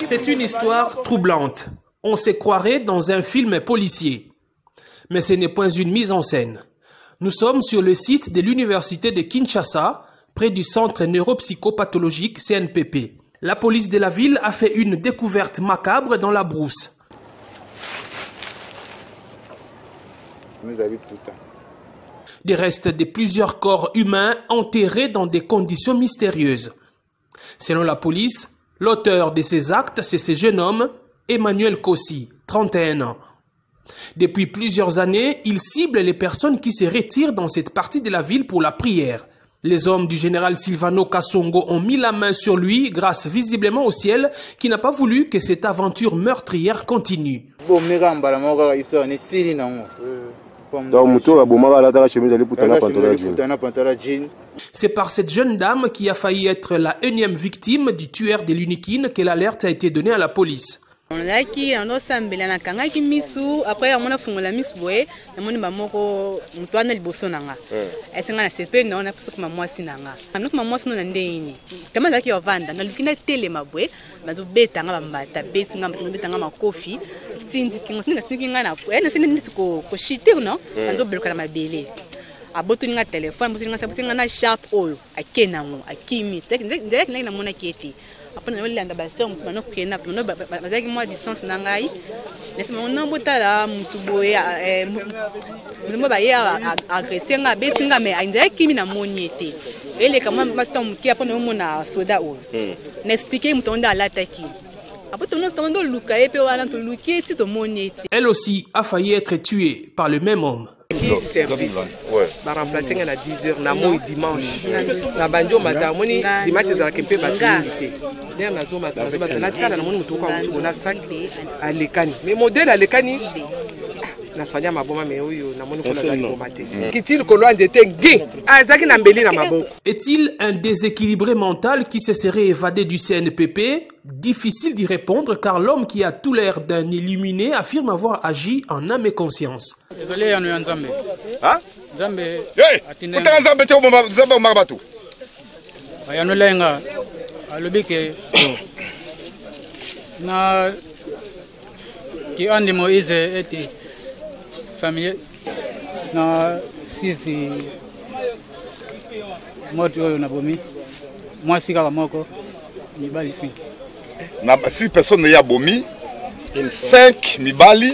C'est une histoire troublante. On se croirait dans un film policier. Mais ce n'est point une mise en scène. Nous sommes sur le site de l'université de Kinshasa, près du centre neuropsychopathologique CNPP. La police de la ville a fait une découverte macabre dans la brousse. Des restes de plusieurs corps humains enterrés dans des conditions mystérieuses. Selon la police, l'auteur de ces actes, c'est ce jeune homme, Emmanuel Kossi, 31 ans. Depuis plusieurs années, il cible les personnes qui se retirent dans cette partie de la ville pour la prière. Les hommes du général Silvano Kasongo ont mis la main sur lui grâce visiblement au ciel qui n'a pas voulu que cette aventure meurtrière continue. C'est par cette jeune dame qui a failli être la énième victime du tueur de l'Unikine que l'alerte a été donnée à la police. On a qui en osambela na kanga ki misu après on a fungola misu boye na moni mamoko mutwana liboso nanga esenga na sepe na ona puso kuma mwasi nanga amno kuma mwasi no na ndeni tamaza ki ovanda na lukina tele mabwe mazo beta nga bambata beti nga beta nga makofi tindi kinga tinga na ena sene niti ko shite no mazo beluka na mabele aboto nga telefone boto nga sabuti nga na sharp oil akena mo akimi ndek na mona keti après on landa baston mutu mano kena mano bazaki moi distance na ngai laisse mon nom botala mutu boye mutu ba ya agresser nga betinga me ainza kimi na moniete ele kama matom ki après on mona soda o n'expliquer mutu onda l'attaque après on ndo luka epe wala to luki ti to moniete. Elle aussi a failli être tuée par le même homme. Service va remplacer à 10h na moi dimanche na banjo matin moni dimanche za kempe ba trinité der na zo matin na tala na moni mutu kwa mtu na sac alekani mais modèle alekani na sonya maboma mais oyo na moni ko na za komate kitili ko loin de tengi azaki na mbeli na maboko. Est-il un déséquilibré mental qui se serait évadé du CNPP? Difficile d'y répondre car l'homme qui a tout l'air d'un illuminé affirme avoir agi en âme et conscience. Désolé, on est en Zambé. Hein? Zambé. Hey! Putain, Zambé, tu es Zambé, Marbatou. On est là, à l'obéque. Na. Qui a Moïse était. Samuel. Na. Sisi. Moto na bomi. Moi, si Kalamoko. Mibali 5. 6 personnes y a bomi. 5 Mibali,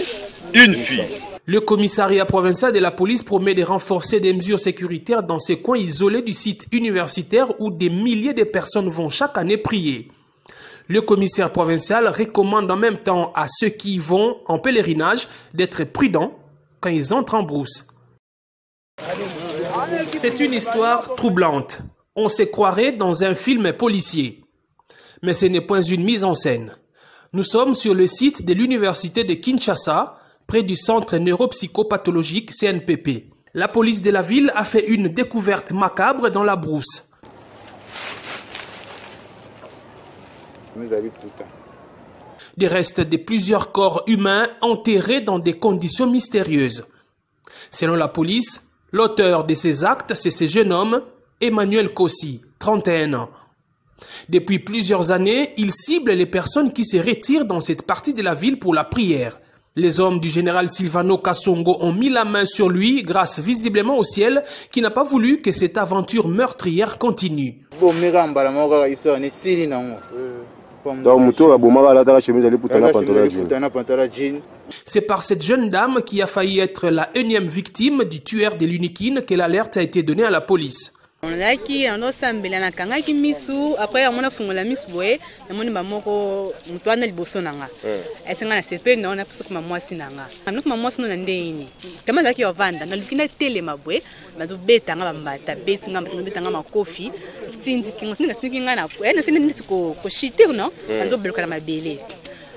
une fille. Le commissariat provincial de la police promet de renforcer des mesures sécuritaires dans ces coins isolés du site universitaire où des milliers de personnes vont chaque année prier. Le commissaire provincial recommande en même temps à ceux qui vont en pèlerinage d'être prudents quand ils entrent en brousse. C'est une histoire troublante. On se croirait dans un film policier. Mais ce n'est point une mise en scène. Nous sommes sur le site de l'université de Kinshasa, près du centre neuropsychopathologique CNPP. La police de la ville a fait une découverte macabre dans la brousse. Des restes de plusieurs corps humains enterrés dans des conditions mystérieuses. Selon la police, l'auteur de ces actes, c'est ce jeune homme, Emmanuel Kossi, 31 ans. Depuis plusieurs années, il cible les personnes qui se retirent dans cette partie de la ville pour la prière. Les hommes du général Silvano Kasongo ont mis la main sur lui grâce visiblement au ciel qui n'a pas voulu que cette aventure meurtrière continue. C'est par cette jeune dame qui a failli être la énième victime du tueur de l'Unikine que l'alerte a été donnée à la police. On a qui en osambela na kanga ki misu après on a fungola misu boye na moni mamoko mutwana liboso nanga esenga na sepe na ona puso kuma mwasi nanga amno kuma mwasi no na ndeni tamaza ki ovanda na lukina tele mabwe mazo beta nga bambata beti nga beta nga makofi tindi kinga na ena sene niti ko shite no mazo beluka na mabele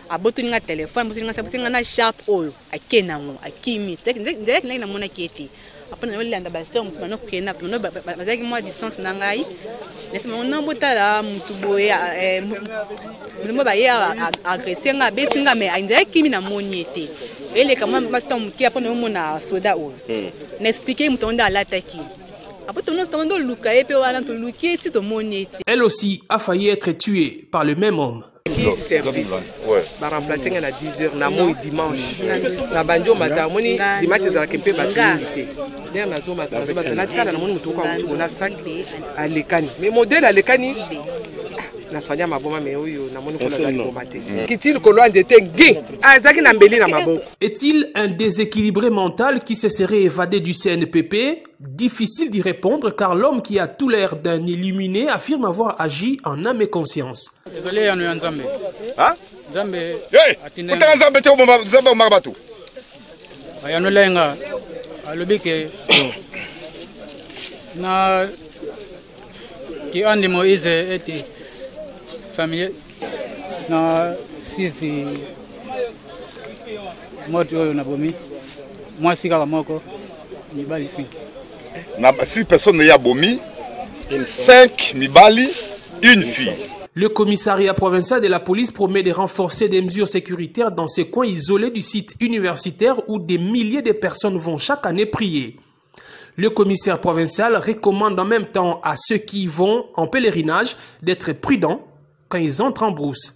aboto nga telefone boto nga sabuti nga na sharp oil akena mo akimi ndek na mona keti après on landa baston mutu mano kena mano bazaki moi distance na ngai laisse mon nom botala mutu boye mutu ba ya agresser nga betinga me ainza kimi na moniete ele kama matom ki après on mona soda o n'expliquer mutu onda l'attaque après on ndo luka epe wala to luki ti to moniete. Elle aussi a failli être tuée par le même homme. aleki service baremplace nga na 10h na moi dimanche na bandi omata moni dimanche ezalaki mpe batindi te ndenge nazomata natikala namoni motu okoka motuko na sak alekani mais modele alekani na soigna maboma me oyo namoni ko nazali koma te kitili kolwa nzete nge azaki na mbeli na maboko. Est-il un déséquilibré mental qui se serait évadé du CNPP? Difficile d'y répondre car l'homme qui a tout l'air d'un illuminé affirme avoir agi en âme et conscience. Désolé, on est en Zambé. Hein? Zambé. Hey! Vous êtes en Zambé, Zambé au Marabatou. Ayano lenga. Alobike. Na ki andi Moïse eti Samuel na sisi moto oyo na bomi. Moi sikala moko mibali 5. Na 6 personnes y a bomi, 5 mibali, une fille. Le commissariat provincial de la police promet de renforcer des mesures sécuritaires dans ces coins isolés du site universitaire où des milliers de personnes vont chaque année prier. Le commissaire provincial recommande en même temps à ceux qui vont en pèlerinage d'être prudents quand ils entrent en brousse.